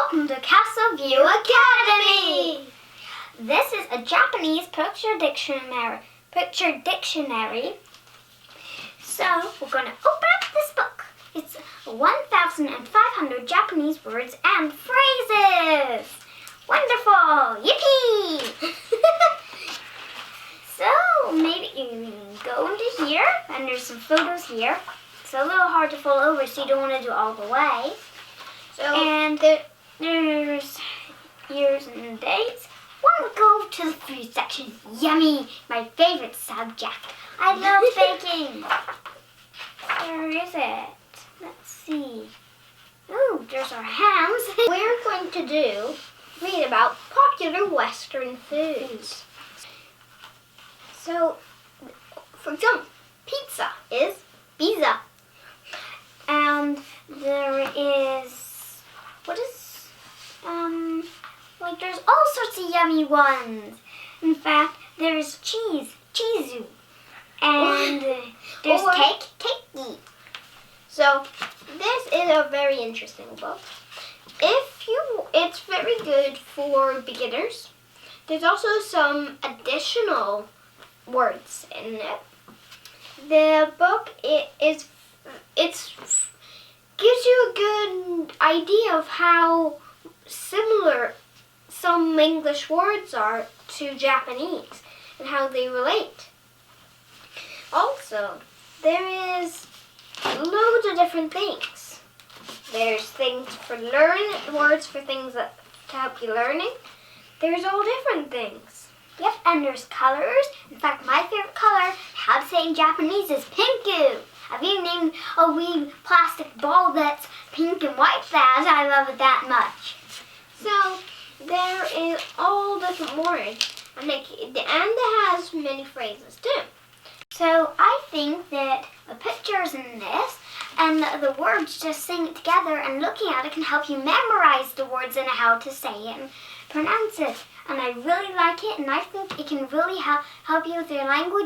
welcome to Castle View Academy! This is a Japanese picture dictionary. So we're going to open up this book. It's 1,500 Japanese words and phrases. Wonderful! Yippee! So maybe you can go into here, and there's some photos here. It's a little hard to fold over, so you don't want to do it all the way. And there's years and dates. Why don't we go to the food section? Yummy! My favorite subject. I love baking. Where is it? Let's see. Ooh, there's our hams. We're going to read about popular Western foods. So, for example, pizza is pizza. And there is, there's all sorts of yummy ones. In fact, there's cheese, chizu. And there's cake, keiki. So, this is a very interesting book. It's very good for beginners. There's also some additional words in it. The book gives you a good idea of how similar some English words are to Japanese and how they relate. Also, there is loads of different things. There's things for words for things to help you learning. There's all different things. Yep, and there's colors. In fact, my favorite color, how to say in Japanese, is pinku. I've even named a wee plastic ball that's pink and white as I love it that much. So, there is all different words, and it has many phrases too. So, I think that the pictures in this and the words just saying it together and looking at it can help you memorize the words and how to say it and pronounce it. And I really like it, and I think it can really help you with your language